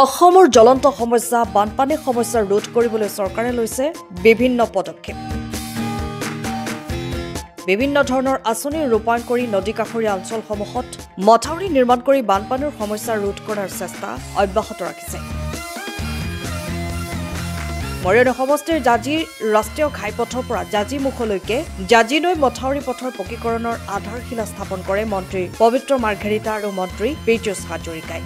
অসমৰ জ্বলন্ত সমস্যা বানপানী সমস্যা ৰোধ কৰিবলৈ চৰকাৰে লৈছে বিভিন্ন পদক্ষেপ। বিভিন্ন ধৰণৰ আঁচনি ৰূপায়ণ কৰি নদী কাষৰীয়া অঞ্চলসমূহত মথাউৰি নিৰ্মাণ কৰি বানপানীৰ সমস্যা ৰোধ কৰাৰ চেষ্টা অব্যাহত ৰাখিছে। মৰিয়নি সমষ্টিৰ জাজি ৰাষ্ট্ৰীয় ঘাইপথৰ পৰা জাজিমুখলৈকে জাজি নৈ মথাউৰি পথৰ পকীকৰণৰ আধাৰশিলা স্থাপন কৰে মন্ত্ৰী পবিত্ৰ মাৰ্ঘেৰিটা আৰু মন্ত্ৰী পীযুষ হাজৰিকাই।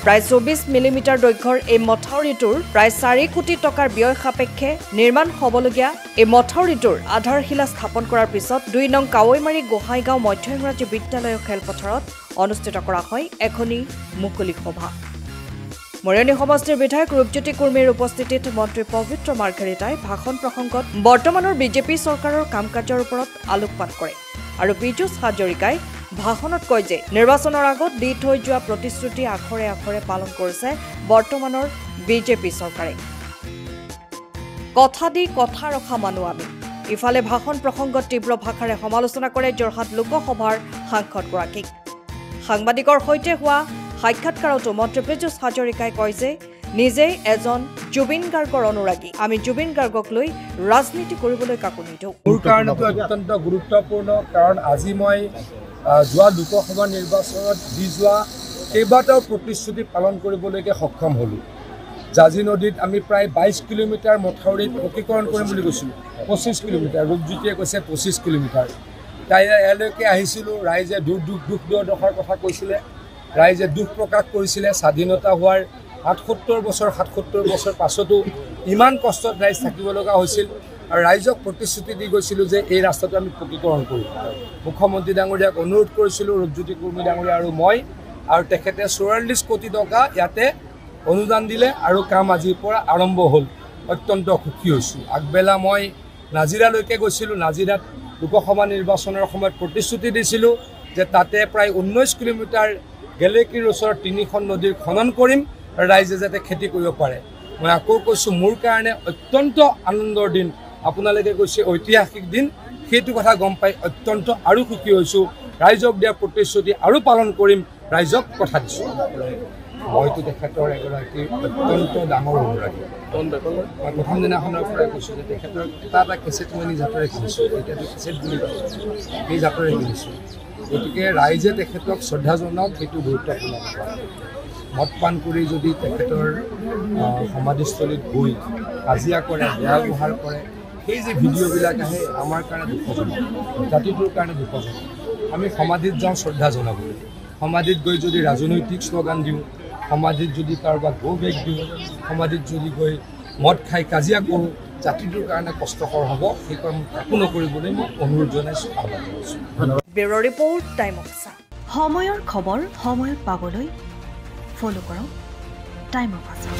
প্ৰায় ২৪ মিলিমিটাৰ দৈৰ্ঘ্যৰ এই মথাউৰিটোৰ প্ৰায় ৪ কোটি টকাৰ ব্যয় সাপেক্ষে নিৰ্মাণ হ'বলগীয়া এই মথাউৰিটোৰ আধাৰশিলা স্থাপন কৰাৰ পিছত ২ নং কাৱৈমাৰী গোহাঁইগাঁও মধ্য ইংৰাজী বিদ্যালয়ৰ খেলপথাৰত অনুষ্ঠিত কৰা হয় এখনি মুকলি সভা। মৰিয়নি সমষ্টিৰ বিধায়ক ৰূপজ্যোতি কুৰ্মীৰ উপস্থিতিত মন্ত্ৰী পবিত্ৰ মাৰ্ঘেৰিটাই ভাষণ প্ৰসংগত বৰ্তমানৰ বিজেপি চৰকাৰৰ কাম কাজৰ ওপৰত আলোকপাত কৰে আৰু পীযুষ হাজৰিকাই ভাষণত কয় যে নিৰ্বাচনৰ আগত দি থৈ যোৱা প্ৰতিশ্ৰুতি আখৰে আখৰে পালন কৰিছে বৰ্তমানৰ বিজেপি চৰকাৰে। কথা দি কথা ৰখা মানুহ আমি। ইফালে ভাষণ প্ৰসংগত তীব্ৰ ভাষাৰে সমালোচনা কৰে যোৰহাট লোকসভাৰ সাংসদগৰাকীক। সাংবাদিকৰ সৈতে হোৱা সাক্ষাৎকাৰতো মন্ত্ৰী পীযুষ হাজৰিকাই কয় যে নিজেই এজন জুবিন গাৰ্গৰ অনুৰাগী। আমি জুবিন গাৰ্গক লৈ ৰাজনীতি কৰিবলৈ কাকো নিদিওঁ। মোৰ কাৰণেতো অত্যন্ত গুৰুত্বপূৰ্ণ, কাৰণ আজি মই যোৱা লোকসভা নিৰ্বাচনত দি যোৱা কেইবাটাও প্ৰতিশ্ৰুতি পালন কৰিবলৈকে সক্ষম হ'লোঁ। জাজি নদীত আমি প্ৰায় ২২ কিলোমিটাৰ মথাউৰিত পকীকৰণ কৰিম বুলি কৈছিলোঁ। ২৫ কিলোমিটাৰ, ৰূপজ্যোতিয়ে কৈছে ২৫ কিলোমিটাৰ। তাই ইয়ালৈকে আহিছিলোঁ, ৰাইজে দুখ দুৰ্দশাৰ কথা কৈছিলে, ৰাইজে দুখ প্ৰকাশ কৰিছিলে। স্বাধীনতা হোৱাৰ ৭৭ বছৰ পাছতো ইমান কষ্টত ৰাইজ থাকিব লগা হৈছিল আৰু ৰাইজক প্ৰতিশ্ৰুতি দি গৈছিলোঁ যে এই ৰাস্তাটো আমি পকীকৰণ কৰিম। মুখ্যমন্ত্ৰী ডাঙৰীয়াক অনুৰোধ কৰিছিলোঁ, ৰূপজ্যোতি কুৰ্মী ডাঙৰীয়া আৰু মই, আৰু তেখেতে ৪৪ কোটি টকা ইয়াতে অনুদান দিলে আৰু কাম আজিৰ পৰা আৰম্ভ হ'ল। অত্যন্ত সুখী হৈছোঁ। আগবেলা মই নাজিৰালৈকে গৈছিলোঁ। নাজিৰাত লোকসভা নিৰ্বাচনৰ সময়ত প্ৰতিশ্ৰুতি দিছিলোঁ যে তাতে প্ৰায় ১৯ কিলোমিটাৰ গেলেকীৰ ওচৰত ৩খন নদীৰ খনন কৰিম আৰু ৰাইজে যাতে খেতি কৰিব পাৰে। মই আকৌ কৈছোঁ, মোৰ কাৰণে অত্যন্ত আনন্দৰ দিন, আপোনালোকে কৈছে ঐতিহাসিক দিন। সেইটো কথা গম পাই অত্যন্ত আৰু সুখী হৈছোঁ। ৰাইজক দিয়া প্ৰতিশ্ৰুতি আৰু পালন কৰিম, ৰাইজক কথা দিছোঁ। মইতো তেখেতৰ এগৰাকী অত্যন্ত ডাঙৰ অনুৰাগী। মই প্ৰথম দিনাখনৰ পৰাই কৈছোঁ যে তেখেতৰ এটা কেছেট মই নিজ হাতেৰে কিনিছোঁ। এতিয়াতো কেছেট বুলি কৈছোঁ, নিজ হাতেৰে কিনিছোঁ। গতিকে ৰাইজে তেখেতক শ্ৰদ্ধা জনাওক, সেইটো গুৰুত্বপূৰ্ণ কথা। মদ পান কৰি যদি তেখেতৰ সমাধিস্থলীত গৈ কাজিয়া কৰে, বেয়া ব্যৱহাৰ কৰে, সেই যে ভিডিঅ'বিলাক আহে, আমাৰ কাৰণে দুখজনক, জাতিটোৰ কাৰণে দুখজনক। আমি সমাধিত যাওঁ শ্ৰদ্ধা জনাবলৈ। সমাধিত গৈ যদি ৰাজনৈতিক শ্লোগান দিওঁ, সমাধিত যদি কাৰোবাক গো বেগ দিওঁ, সমাধিত যদি গৈ মদ খাই কাজিয়া কৰোঁ, জাতিটোৰ কাৰণে কষ্টকৰ হ'ব। সেই কাম একো নকৰিবলৈ মই অনুৰোধ জনাইছোঁ, আহ্বান জনাইছোঁ। ব্যুৰ' ৰিপৰ্ট, টাইম অফ আছা। সময়ৰ খবৰ সময়ত পাবলৈ ফ'ল' কৰক টাইম অফ আছা।